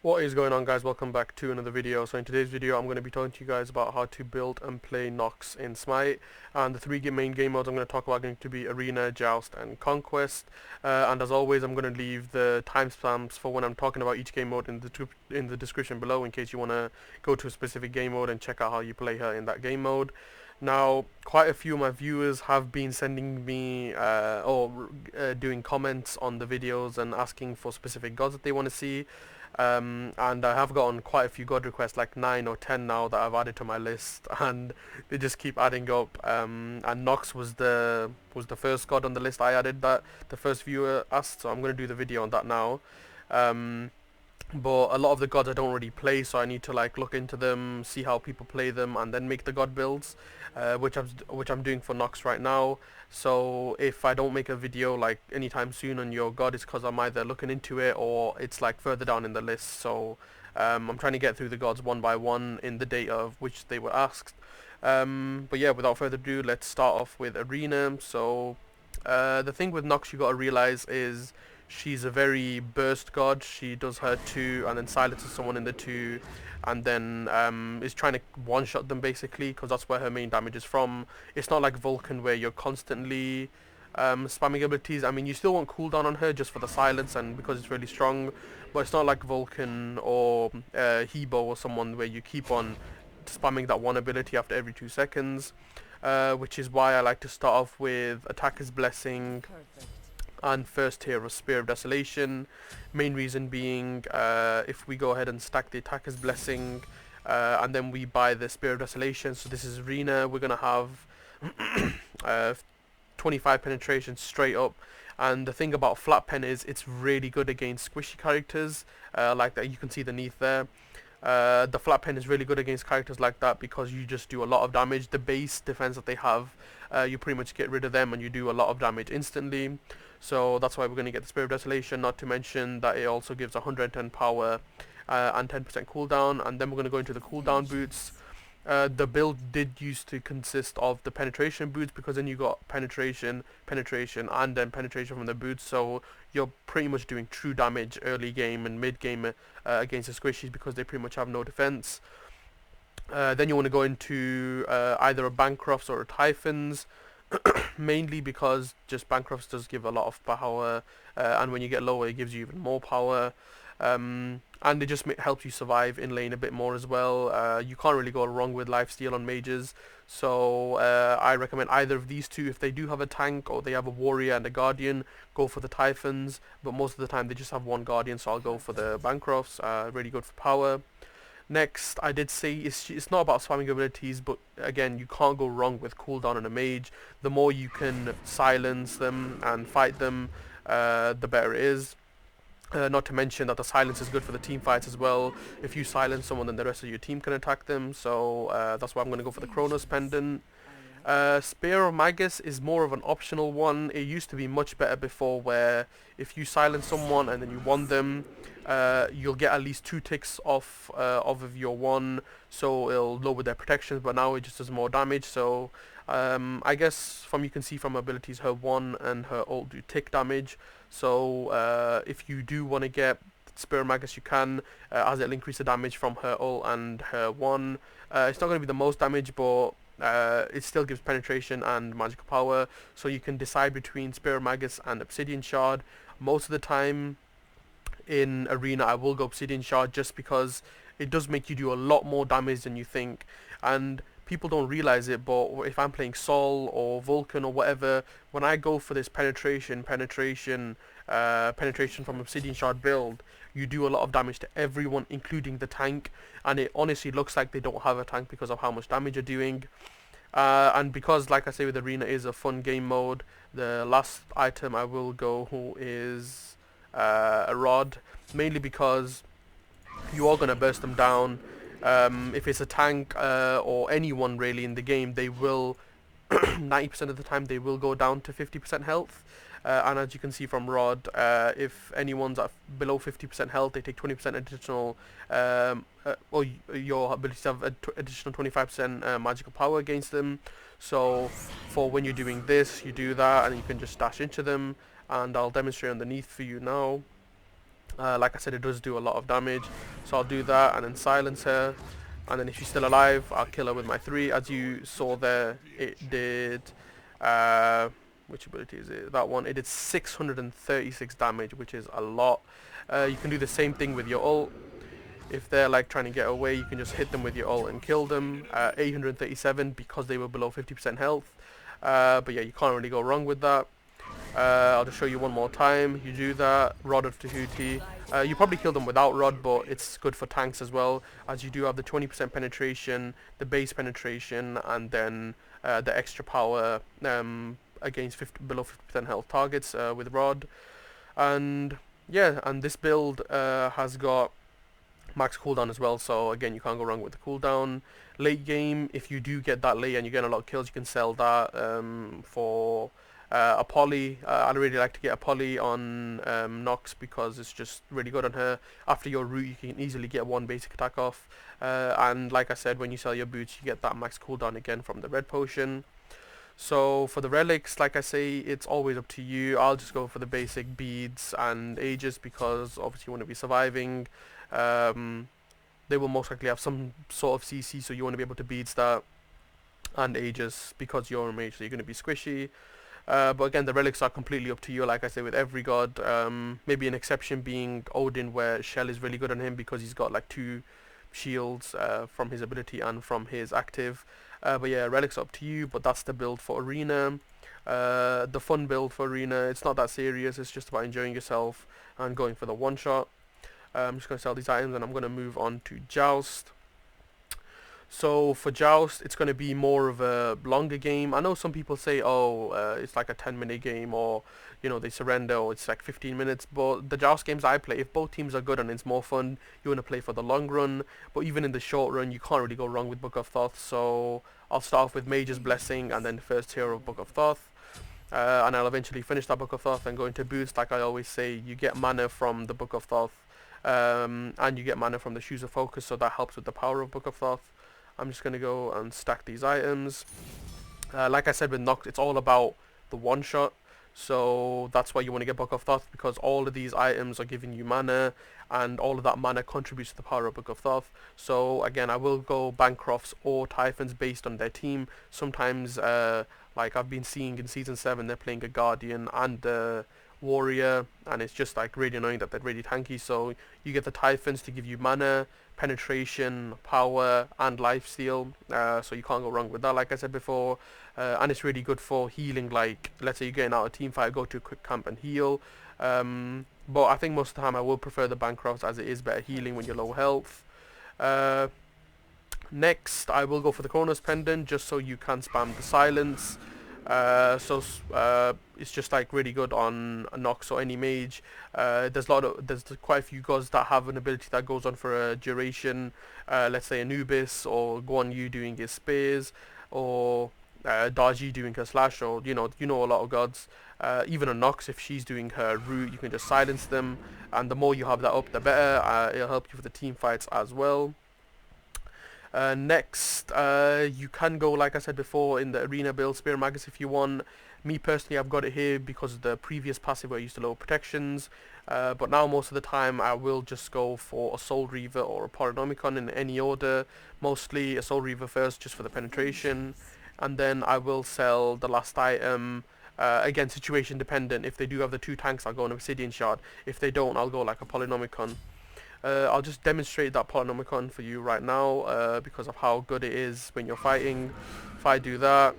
What is going on, guys? Welcome back to another video. So in today's video I'm going to be talking to you guys about how to build and play Nox in Smite, and the three main game modes I'm going to talk about are going to be Arena, Joust and Conquest, and as always I'm going to leave the timestamps for when I'm talking about each game mode in the description below, in case you want to go to a specific game mode and check out how you play her in that game mode. Now, quite a few of my viewers have been sending me doing comments on the videos and asking for specific gods that they want to see. And I have gotten quite a few god requests, like 9 or 10 now, that I've added to my list, and they just keep adding up. And Nox was the first god on the list I added that the first viewer asked, so I'm going to do the video on that now. Um, but a lot of the gods I don't really play, so I need to like look into them, see how people play them, and then make the god builds, which I'm doing for Nox right now. So if I don't make a video like anytime soon on your god, it's because I'm either looking into it or it's like further down in the list. So I'm trying to get through the gods one by one in the date of which they were asked. But yeah, without further ado, let's start off with Arena. So the thing with Nox you gotta realize is she's a very burst god. She does her 2 and then silences someone in the 2, and then is trying to one-shot them basically, because that's where her main damage is from. It's not like Vulcan where you're constantly spamming abilities. I mean, you still want cooldown on her just for the silence and because it's really strong, but it's not like Vulcan or Hebo or someone where you keep on spamming that one ability after every 2 seconds. Which is why I like to start off with Attacker's Blessing and first tier of Spear of Desolation. Main reason being, if we go ahead and stack the Attacker's Blessing, and then we buy the Spear of Desolation, so this is Arena, we're going to have 25 penetration straight up. And the thing about Flat Pen is it's really good against squishy characters, like that you can see the Neath there. The Flat Pen is really good against characters like that because you just do a lot of damage. The base defense that they have, you pretty much get rid of them and you do a lot of damage instantly. So that's why we're going to get the Spirit of Desolation, not to mention that it also gives 110 power and 10% cooldown. And then we're going to go into the cooldown boots. The build did used to consist of the penetration boots, because then you got penetration, and then penetration from the boots, so you're pretty much doing true damage early game and mid game against the squishies, because they pretty much have no defense. Then you want to go into either a Bancrofts or a Typhons, mainly because just Bancrofts does give a lot of power, and when you get lower it gives you even more power. And it just helps you survive in lane a bit more as well. You can't really go wrong with lifesteal on mages, so I recommend either of these two. If they do have a tank or they have a warrior and a guardian, go for the Typhons, but most of the time they just have one guardian, so I'll go for the Bancrofts. Really good for power. Next, I did say it's not about spamming abilities, but again, you can't go wrong with cooldown on a mage. The more you can silence them and fight them, the better it is. Not to mention that the silence is good for the team fights as well. If you silence someone, then the rest of your team can attack them. So that's why I'm going to go for the Chronos Pendant. Spear of Magus is more of an optional one. It used to be much better before, where if you silence someone and then you won them, you'll get at least 2 ticks off of your one, so it'll lower their protections, but now it just does more damage. So I guess you can see from abilities, her 1 and her ult do tick damage. So if you do want to get Spear of Magus, you can, as it'll increase the damage from her ult and her 1. It's not going to be the most damage, but it still gives penetration and magical power, so you can decide between Spear of Magus and Obsidian Shard. Most of the time in Arena I will go Obsidian Shard, just because it does make you do a lot more damage than you think, and people don't realize it, but if I'm playing Sol or Vulcan or whatever, when I go for this penetration from Obsidian Shard build, you do a lot of damage to everyone, including the tank, and it honestly looks like they don't have a tank because of how much damage you're doing. And because, like I say, with Arena is a fun game mode, the last item I will go is a Rod, mainly because you are going to burst them down. If it's a tank or anyone really in the game, they will 90% of the time they will go down to 50% health. And as you can see from Rod, if anyone's at below 50% health, they take 20% additional, or your ability to have additional 25% magical power against them. So for when you're doing this, you do that, and you can just dash into them, and I'll demonstrate underneath for you now. Like I said, it does do a lot of damage, so I'll do that and then silence her. And then if she's still alive, I'll kill her with my 3. As you saw there, it did, which ability is it? That one. It did 636 damage, which is a lot. You can do the same thing with your ult. If they're like trying to get away, you can just hit them with your ult and kill them. 837 because they were below 50% health. But yeah, you can't really go wrong with that. I'll just show you one more time. You do that, Rod of Tahuti. You probably kill them without Rod, but it's good for tanks as well, as you do have the 20% penetration, the base penetration, and then the extra power against below 50% health targets with Rod. And yeah, and this build has got max cooldown as well, so again, you can't go wrong with the cooldown. Late game, if you do get that late and you get a lot of kills, you can sell that for a poly. I'd really like to get a poly on Nox because it's just really good on her. After your root, you can easily get one basic attack off. And like I said, when you sell your boots, you get that max cooldown again from the red potion. So for the relics, like I say, it's always up to you. I'll just go for the basic beads and ages because obviously you want to be surviving. They will most likely have some sort of CC, so you want to be able to beads that and ages because you're a mage, so you're going to be squishy. But again, the relics are completely up to you, like I say, with every god. Maybe an exception being Odin, where Shell is really good on him because he's got like 2 shields from his ability and from his active. But yeah, relics are up to you, but that's the build for Arena. The fun build for Arena, it's not that serious, it's just about enjoying yourself and going for the one shot. I'm just going to sell these items and I'm going to move on to Joust. So for Joust, it's going to be more of a longer game. I know some people say, oh, it's like a 10-minute game, or, you know, they surrender, or it's like 15 minutes. But the Joust games I play, if both teams are good and it's more fun, you want to play for the long run. But even in the short run, you can't really go wrong with Book of Thoth. So I'll start off with Mage's Blessing and then first tier of Book of Thoth. And I'll eventually finish that Book of Thoth and go into boost. Like I always say, you get mana from the Book of Thoth, and you get mana from the Shoes of Focus, so that helps with the power of Book of Thoth. I'm just going to go and stack these items. Like I said with Nox, it's all about the one shot. So that's why you want to get Book of Thoth, because all of these items are giving you mana, and all of that mana contributes to the power of Book of Thoth. So again, I will go Bancrofts or Typhons based on their team. Sometimes, like I've been seeing in Season 7, they're playing a Guardian and a Warrior, and it's just like really annoying that they're really tanky. So you get the Typhons to give you mana, penetration, power, and lifesteal, so you can't go wrong with that, like I said before. And it's really good for healing, like let's say you're getting out of team fight, go to a quick camp and heal. But I think most of the time I will prefer the Bancrofts, as it is better healing when you're low health. Next, I will go for the Chronos Pendant, just so you can spam the silence. It's just like really good on Nox or any mage. There's quite a few gods that have an ability that goes on for a duration. Let's say Anubis or Guan Yu doing his spears, or Daji doing her slash, or you know a lot of gods. Even a Nox, if she's doing her root, you can just silence them, and the more you have that up, the better. It'll help you for the team fights as well. Next, you can go, like I said before, in the arena build, Spear Magus if you want. Me personally, I've got it here because of the previous passive where I used to lower protections. But now most of the time I will just go for a Soul Reaver or a Polynomicon in any order. Mostly a Soul Reaver first, just for the penetration. And then I will sell the last item. Again, situation dependent. If they do have the 2 tanks, I'll go an Obsidian Shard. If they don't, I'll go like a Polynomicon. I'll just demonstrate that Polynomicon for you right now, because of how good it is when you're fighting. If I do that,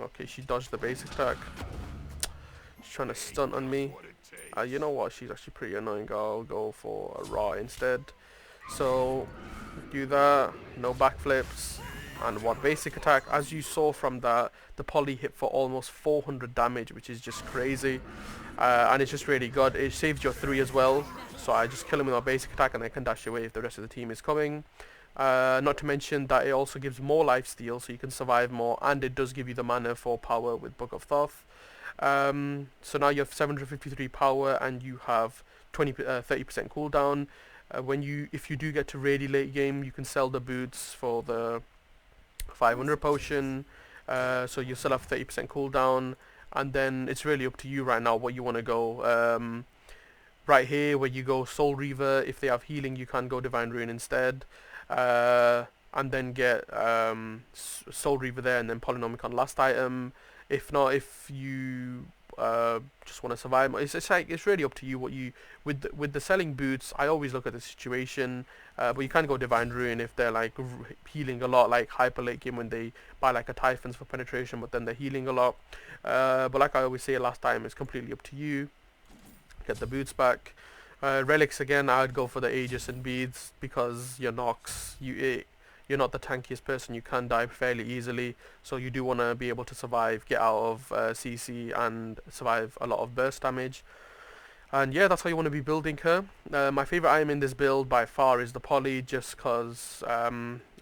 okay, she dodged the basic attack. She's trying to stunt on me. You know what? She's actually pretty annoying. I'll go for a Ra instead. So do that. No backflips. And one basic attack. As you saw from that, the poly hit for almost 400 damage, which is just crazy. And it's just really good. It saves your 3 as well. So I just kill him with my basic attack and I can dash away if the rest of the team is coming. Not to mention that it also gives more lifesteal, so you can survive more, and it does give you the mana for power with Book of Thoth. So now you have 753 power and you have 30% cooldown. If you do get to really late game, you can sell the boots for the 500 potion. So you still have 30% cooldown, and then it's really up to you right now what you want to go. right here where you go Soul Reaver. If they have healing, you can go Divine Ruin instead. Uh, and then get Soul Reaver there and then Polynomicon last item. If not, if you just want to survive, it's like it's really up to you what you with the selling boots. I always look at the situation, but you can go Divine Ruin if they're like healing a lot, like hyper late game when they buy like a Typhons for penetration, but then they're healing a lot. But like I always say last time, it's completely up to you. Get the boots back. Relics again, I would go for the Aegis and Beads because you're Nox. You're not the tankiest person. You can die fairly easily, so you do want to be able to survive, get out of CC, and survive a lot of burst damage. And yeah, that's how you want to be building her. My favorite item in this build by far is the Poly, just because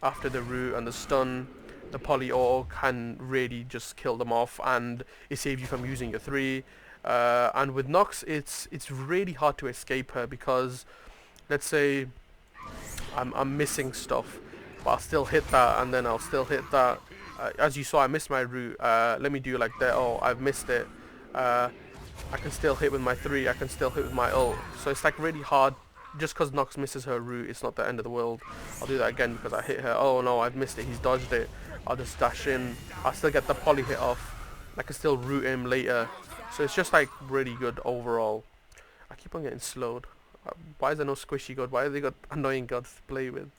after the root and the stun, the Poly auto can really just kill them off, and it saves you from using your 3. And with Nox, it's really hard to escape her because, let's say, I'm missing stuff, but I'll still hit that, and then I'll still hit that. As you saw, I missed my root. Let me do like that. Oh, I've missed it. I can still hit with my 3. I can still hit with my ult. So it's like really hard. Just because Nox misses her root, it's not the end of the world. I'll do that again because I hit her. Oh no, I've missed it. He's dodged it. I'll just dash in. I'll still get the Poly hit off. I can still root him later. So it's just like really good overall. I keep on getting slowed. Why is there no squishy god? Why have they got annoying gods to play with?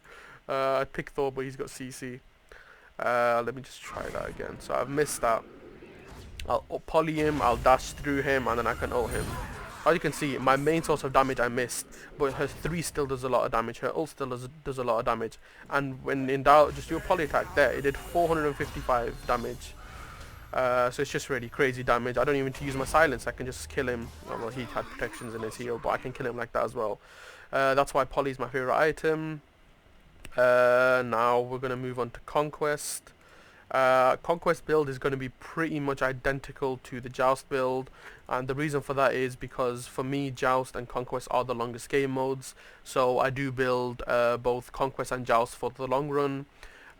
I picked Thor, but he's got CC. Let me just try that again. So I've missed that. I'll poly him, I'll dash through him, and then I can ult him. As you can see, my main source of damage I missed, but her 3 still does a lot of damage, her ult still does a lot of damage. And when in doubt, just do a poly attack there, it did 455 damage. So it's just really crazy damage. I don't even need to use my silence, I can just kill him. Oh, well, he had protections in his heal, but I can kill him like that as well. That's why poly is my favorite item. Now we're going to move on to Conquest. Conquest build is going to be pretty much identical to the Joust build, and the reason for that is because for me Joust and Conquest are the longest game modes, so I do build both Conquest and Joust for the long run.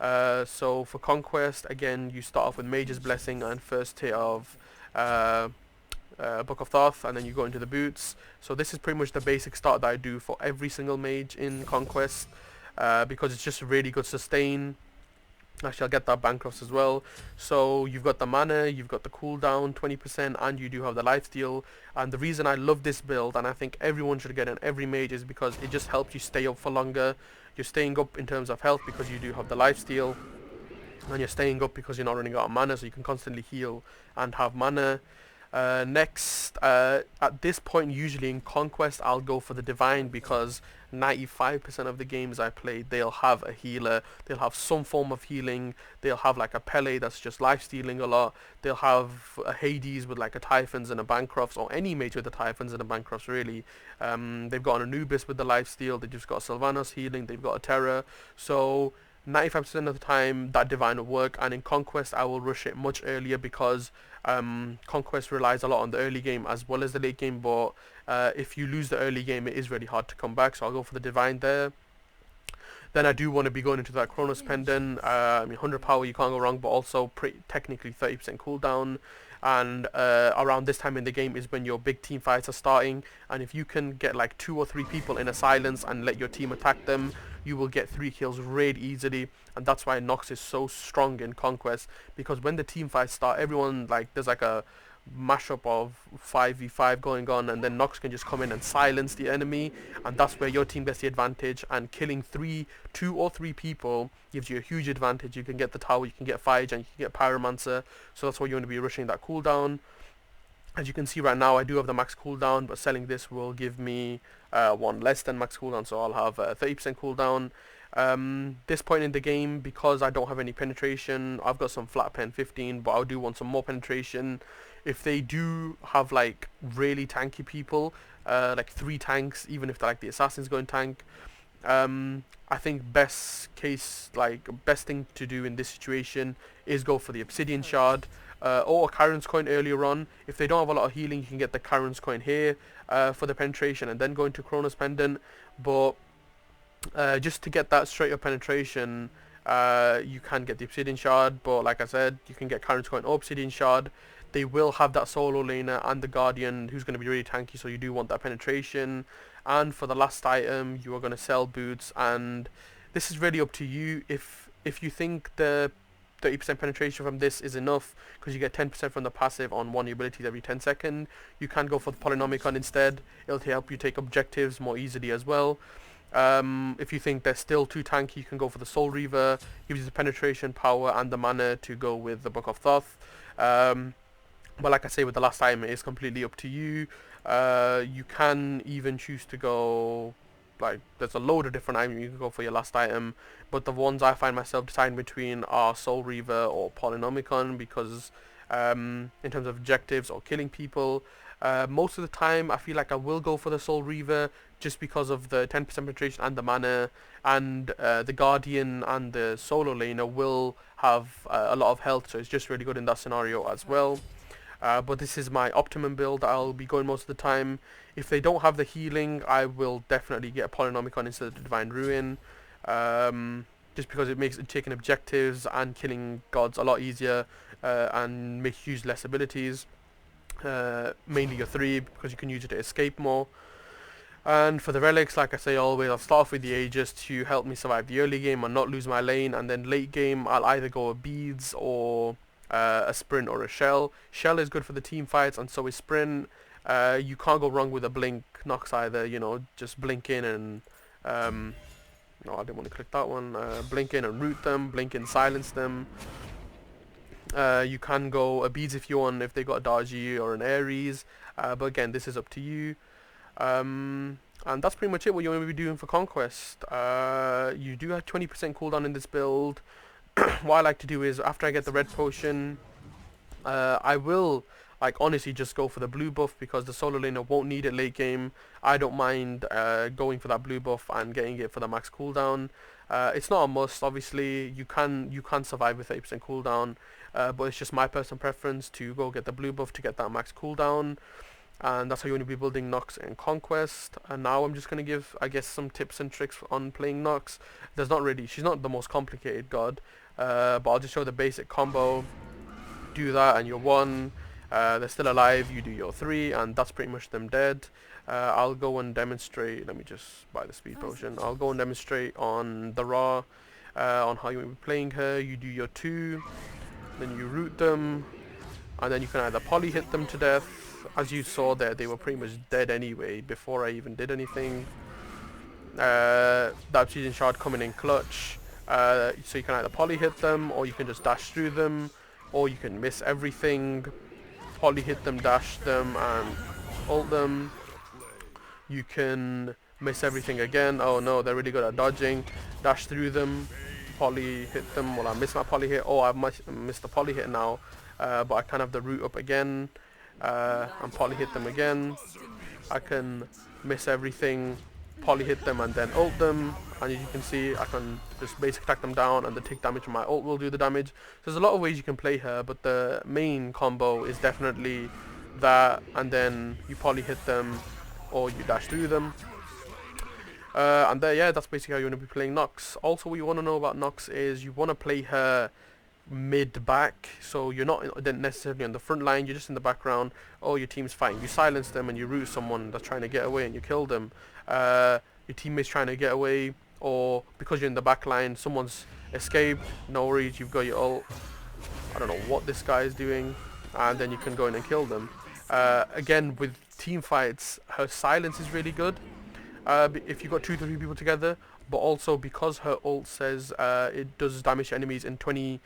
So for Conquest, again, you start off with Mage's Blessing and first hit of Book of Thoth, and then you go into the boots. So this is pretty much the basic start that I do for every single mage in Conquest, because it's just really good sustain. Actually, I'll get that Bancrofts as well. So you've got the mana, you've got the cooldown 20%, and you do have the lifesteal. And the reason I love this build, and I think everyone should get it, every mage, is because it just helps you stay up for longer. You're staying up in terms of health because you do have the lifesteal, and you're staying up because you're not running out of mana, so you can constantly heal and have mana. Next, at this point, usually in Conquest, I'll go for the Divine because 95% of the games I play, they'll have a healer, they'll have some form of healing, they'll have like a Pele that's just life stealing a lot, they'll have a Hades with like a Typhons and a Bancrofts, or any mage with the Typhons and a Bancrofts really. They've got an Anubis with the lifesteal, they've just got a Sylvanas healing, they've got a Terra, so 95% of the time that Divine will work. And in Conquest I will rush it much earlier because Conquest relies a lot on the early game as well as the late game, but if you lose the early game it is really hard to come back, so I'll go for the Divine there. Then I do want to be going into that Chronos Pendant. I mean 100 power, you can't go wrong, but also technically 30% cooldown. And around this time in the game is when your big team fights are starting, and if you can get like 2 or 3 people in a silence and let your team attack them, you will get 3 kills really easily. And that's why Nox is so strong in Conquest, because when the team fights start, everyone, like, there's like a mashup of 5v5 going on, and then Nox can just come in and silence the enemy, and that's where your team gets the advantage. And killing 2 or 3 people gives you a huge advantage. You can get the tower, you can get Phage, and you can get Pyromancer, so that's why you want to be rushing that cooldown. As you can see right now, I do have the max cooldown, but selling this will give me 1 less than max cooldown, so I'll have 30% cooldown. This point in the game, because I don't have any penetration, I've got some flat pen 15, but I do want some more penetration. If they do have like really tanky people, like 3 tanks, even if they're like the assassins going tank, I think best thing to do in this situation is go for the Obsidian Shard, or a Chiron's Coin earlier on. If they don't have a lot of healing, you can get the Chiron's Coin here for the penetration, and then go into Chronos Pendant. But just to get that straight up penetration, you can get the Obsidian Shard, but like I said, you can get Chiron's Coin or Obsidian Shard. they will have that solo laner and the guardian who's going to be really tanky, so you do want that penetration. And for the last item, you are going to sell boots, and this is really up to you. If you think the 30% penetration from this is enough, because you get 10% from the passive on one abilities every 10 seconds, you can go for the Polynomicon instead. It'll help you take objectives more easily as well. If you think they're still too tanky, you can go for the Soul Reaver. Gives you the penetration, power, and the mana to go with the Book of Thoth. But like I say, with the last item, it is completely up to you. You can even choose to go, like, there's a load of different items you can go for your last item, but the ones I find myself deciding between are Soul Reaver or Polynomicon, because in terms of objectives or killing people, most of the time I feel like I will go for the Soul Reaver, just because of the 10% penetration and the mana, and the Guardian and the solo laner will have a lot of health, so it's just really good in that scenario as well. But this is my optimum build that I'll be going most of the time. If they don't have the healing, I will definitely get a Polynomicon instead of the Divine Ruin. Just because it makes taking objectives and killing gods a lot easier, and makes you use less abilities. Mainly your 3, because you can use it to escape more. And for the relics, like I say always, I'll start off with the Aegis to help me survive the early game and not lose my lane, and then late game I'll either go a beads or a sprint or a shell. Shell is good for the team fights, and so is sprint. You can't go wrong with a blink Nox either, you know, just blink in and no, I didn't want to click that one. Blink in and root them, blink in, silence them. You can go a beads if you want, if they got a Darji or an Ares, but again, this is up to you. And that's pretty much it what you're going to be doing for Conquest. You do have 20% cooldown in this build. What I like to do is, after I get the red potion, I will, like, honestly just go for the blue buff, because the solo laner won't need it late game. I don't mind going for that blue buff and getting it for the max cooldown. It's not a must, obviously. You can survive with 30% cooldown, but it's just my personal preference to go get the blue buff to get that max cooldown. And that's how you want to be building Nox in Conquest. And now I'm just going to give, I guess, some tips and tricks on playing Nox. She's not the most complicated god, but I'll just show the basic combo. Do that and you're 1. They're still alive, you do your 3, and that's pretty much them dead. I'll go and demonstrate, let me just buy the speed potion. I'll go and demonstrate on the Ra, on how you will be playing her. You do your 2, then you root them, and then you can either poly hit them to death. As you saw there, they were pretty much dead anyway before I even did anything. That Obsidian Shard coming in clutch. So you can either poly hit them, or you can just dash through them, or you can miss everything, poly hit them, dash them, and ult them. You can miss everything again. Oh no, they're really good at dodging. Dash through them, poly hit them. Well, I missed my poly hit. Oh, I missed the poly hit now, but I can have the root up again. And poly hit them again. I can miss everything, poly hit them, and then ult them, and as you can see, I can just basic attack them down, and the tick damage from my ult will do the damage. So there's a lot of ways you can play her, but the main combo is definitely that, and then you poly hit them or you dash through them. And there, yeah, that's basically how you want to be playing Nox. Also, what you want to know about Nox is you want to play her mid-back, so you're not necessarily on the front line, you're just in the background. Oh, your team's fighting, you silence them and you root someone that's trying to get away and you kill them. Your teammate's trying to get away, or because you're in the back line, someone's escaped, no worries, you've got your ult. I don't know what this guy is doing, and then you can go in and kill them. Again, with team fights, her silence is really good if you've got 2 to 3 people together, but also because her ult says it does damage to enemies in 20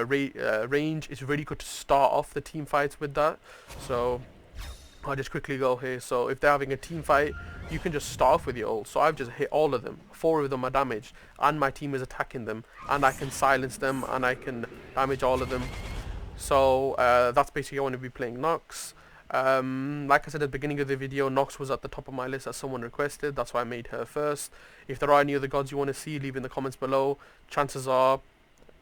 range, it's really good to start off the team fights with that. So I'll just quickly go here. So if they're having a team fight, you can just start off with your ult. So I've just hit all of them, 4 of them are damaged, and my team is attacking them, and I can silence them and I can damage all of them. So that's basically how I want to be playing Nox. Like I said at the beginning of the video, Nox was at the top of my list as someone requested. That's why I made her first. If there are any other gods you want to see, leave in the comments below. Chances are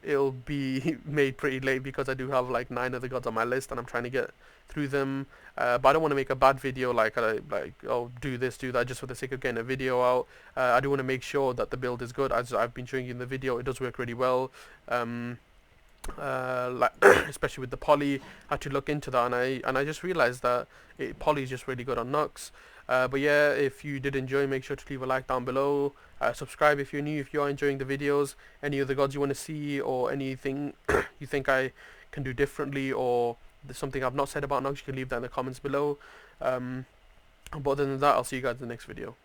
it'll be made pretty late, because I do have like 9 other gods on my list and I'm trying to get through them. But I don't want to make a bad video like oh, do this, do that, just for the sake of getting a video out. I do want to make sure that the build is good. As I've been showing you in the video, it does work really well. like especially with the poly. I had to look into that, and I just realized that poly is just really good on Nux. But yeah, if you did enjoy, make sure to leave a like down below. Subscribe if you're new, if you are enjoying the videos. Any other gods you want to see, or anything you think I can do differently, or there's something I've not said about Nux, you can leave that in the comments below. But other than that, I'll see you guys in the next video.